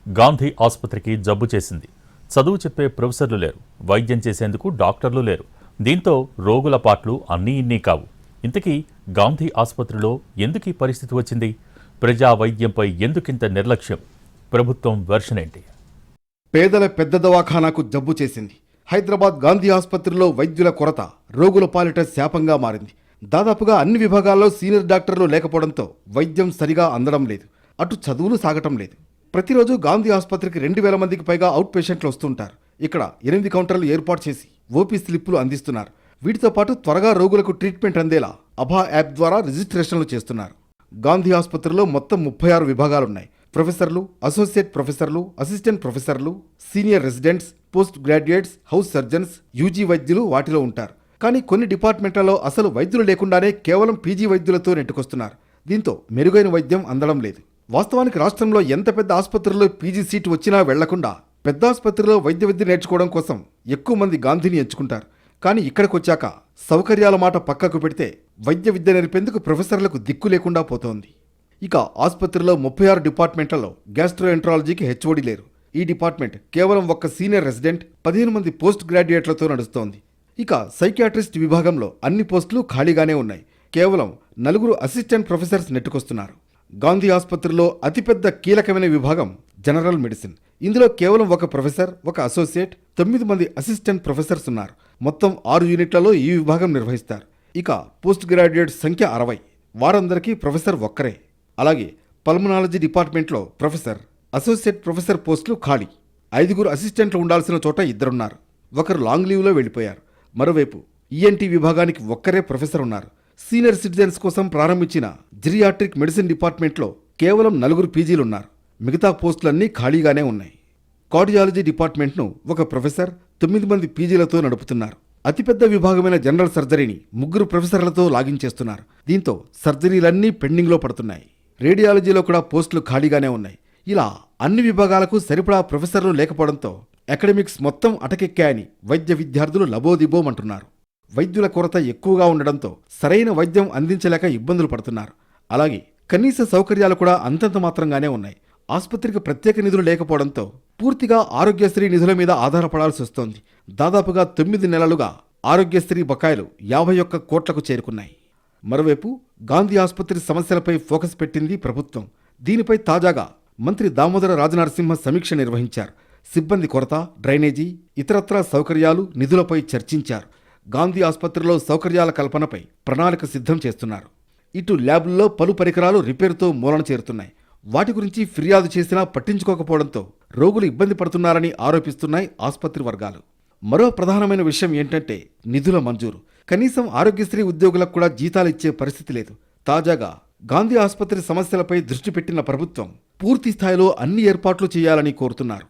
గాంధీ ఆసుపత్రికి జబ్బు చేసింది. చదువు చెప్పే ప్రొఫెసర్లు లేరు, వైద్యం చేసేందుకు డాక్టర్లు లేరు. దీంతో రోగుల పాట్లు అన్నీ ఇన్నీ కావు. ఇంతకీ గాంధీ ఆసుపత్రిలో ఎందుకీ పరిస్థితి వచ్చింది? ప్రజా వైద్యంపై ఎందుకింత నిర్లక్ష్యం? ప్రభుత్వం వెర్షన్ ఏంటి? పేదల పెద్ద దవాఖానాకు జబ్బు చేసింది. హైదరాబాద్ గాంధీ ఆసుపత్రిలో వైద్యుల కొరత రోగుల పాలిట శాపంగా మారింది. దాదాపుగా అన్ని విభాగాల్లో సీనియర్ డాక్టర్లు లేకపోవడంతో వైద్యం సరిగా అందడం లేదు, అటు చదువులు సాగటం లేదు. ప్రతిరోజు గాంధీ ఆసుపత్రికి 2000 మందికి పైగా అవుట్ పేషెంట్లు వస్తుంటారు. ఇక్కడ 8 కౌంటర్లు ఏర్పాటు చేసి ఓపీ స్లిప్పులు అందిస్తున్నారు. వీటితో పాటు త్వరగా రోగులకు ట్రీట్మెంట్ అందేలా అభా యాప్ ద్వారా రిజిస్ట్రేషన్లు చేస్తున్నారు. గాంధీ ఆసుపత్రిలో మొత్తం 36 విభాగాలున్నాయి. ప్రొఫెసర్లు, అసోసియేట్ ప్రొఫెసర్లు, అసిస్టెంట్ ప్రొఫెసర్లు, senior residents, post graduates, house surgeons, UG వైద్యులు వాటిలో ఉంటారు. కానీ కొన్ని డిపార్ట్మెంట్లలో అసలు వైద్యులు లేకుండానే కేవలం పీజీ వైద్యులతో నెట్టుకొస్తున్నారు. దీంతో మెరుగైన వైద్యం అందడం లేదు. వాస్తవానికి రాష్ట్రంలో ఎంత పెద్ద ఆసుపత్రిలో పీజీ సీటు వచ్చినా వెళ్లకుండా పెద్ద ఆసుపత్రిలో వైద్య విద్య నేర్చుకోవడం కోసం ఎక్కువ మంది గాంధీని ఎంచుకుంటారు. కానీ ఇక్కడికొచ్చాక సౌకర్యాల మాట పక్కకు పెడితే వైద్య విద్య నేర్పేందుకు ప్రొఫెసర్లకు దిక్కు లేకుండా పోతోంది. ఇక ఆసుపత్రిలో 36 డిపార్ట్మెంట్లలో గ్యాస్ట్రోఎంట్రాలజీకి హెచ్ఓడి లేరు. ఈ డిపార్ట్మెంట్ కేవలం ఒక్క సీనియర్ రెసిడెంట్, 15 మంది పోస్ట్ గ్రాడ్యుయేట్లతో నడుస్తోంది. ఇక సైకియాట్రిస్ట్ విభాగంలో అన్ని పోస్టులు ఖాళీగానే ఉన్నాయి. కేవలం 4 అసిస్టెంట్ ప్రొఫెసర్స్ నెట్టుకొస్తున్నారు. గాంధీ ఆసుపత్రిలో అతిపెద్ద కీలకమైన విభాగం జనరల్ మెడిసిన్. ఇందులో కేవలం ఒక ప్రొఫెసర్, ఒక అసోసియేట్, 9 మంది అసిస్టెంట్ ప్రొఫెసర్స్ ఉన్నారు. మొత్తం 6 యూనిట్లలో ఈ విభాగం నిర్వహిస్తారు. ఇక పోస్ట్ గ్రాడ్యుయేట్ సంఖ్య 60. వారందరికీ ప్రొఫెసర్ ఒక్కరే. అలాగే పల్మనాలజీ డిపార్ట్మెంట్లో ప్రొఫెసర్, అసోసియేట్ ప్రొఫెసర్ పోస్టులు ఖాళీ. 5 అసిస్టెంట్లు ఉండాల్సిన చోట 2 ఉన్నారు. ఒకరు లాంగ్ లీవ్లో వెళ్ళిపోయారు. మరోవైపు ఈఎన్టీ విభాగానికి ఒక్కరే ప్రొఫెసర్ ఉన్నారు. సీనియర్ సిటిజన్స్ కోసం ప్రారంభించిన జిరియాట్రిక్ మెడిసిన్ డిపార్ట్మెంట్లో కేవలం 4 పీజీలున్నారు. మిగతా పోస్టులన్నీ ఖాళీగానే ఉన్నాయి. కార్డియాలజీ డిపార్ట్మెంట్ను ఒక ప్రొఫెసర్, 9 మంది పీజీలతో నడుపుతున్నారు. అతిపెద్ద విభాగమైన జనరల్ సర్జరీని 3 ప్రొఫెసర్లతో లాగించేస్తున్నారు. దీంతో సర్జరీలన్నీ పెండింగ్లో పడుతున్నాయి. రేడియాలజీలో కూడా పోస్టులు ఖాళీగానే ఉన్నాయి. ఇలా అన్ని విభాగాలకు సరిపడా ప్రొఫెసర్లు లేకపోవడంతో అకాడమిక్స్ మొత్తం అటకెక్కాయని వైద్య విద్యార్థులు లబోదిబోమంటున్నారు. వైద్యుల కొరత ఎక్కువగా ఉండడంతో సరైన వైద్యం అందించలేక ఇబ్బందులు పడుతున్నారు. అలాగే కనీస సౌకర్యాలు కూడా అంతంత మాత్రంగానే ఉన్నాయి. ఆసుపత్రికి ప్రత్యేక నిధులు లేకపోవడంతో పూర్తిగా ఆరోగ్యశ్రీ నిధుల మీద ఆధారపడాల్సి వస్తోంది. దాదాపుగా 9 నెలలుగా ఆరోగ్యశ్రీ బకాయిలు 51 కోట్లకు చేరుకున్నాయి. మరోవైపు గాంధీ ఆసుపత్రి సమస్యలపై ఫోకస్ పెట్టింది ప్రభుత్వం. దీనిపై తాజాగా మంత్రి దామోదర రాజనరసింహ సమీక్ష నిర్వహించారు. సిబ్బంది కొరత, డ్రైనేజీ, ఇతరత్రా సౌకర్యాలు, నిధులపై చర్చించారు. గాంధీ ఆసుపత్రిలో సౌకర్యాల కల్పనపై ప్రణాళిక సిద్ధం చేస్తున్నారు. ఇటు ల్యాబ్ల్లో పలు పరికరాలు రిపేరుతో మూలన చేరుతున్నాయి. వాటి గురించి ఫిర్యాదు చేసినా పట్టించుకోకపోవడంతో రోగులు ఇబ్బంది పడుతున్నారని ఆరోపిస్తున్నాయి ఆసుపత్రి వర్గాలు. మరో ప్రధానమైన విషయం ఏంటంటే నిధుల మంజూరు. కనీసం ఆరోగ్యశ్రీ ఉద్యోగులకు కూడా జీతాలిచ్చే పరిస్థితి లేదు. తాజాగా గాంధీ ఆసుపత్రి సమస్యలపై దృష్టి పెట్టిన ప్రభుత్వం పూర్తి స్థాయిలో అన్ని ఏర్పాట్లు చేయాలని కోరుతున్నారు.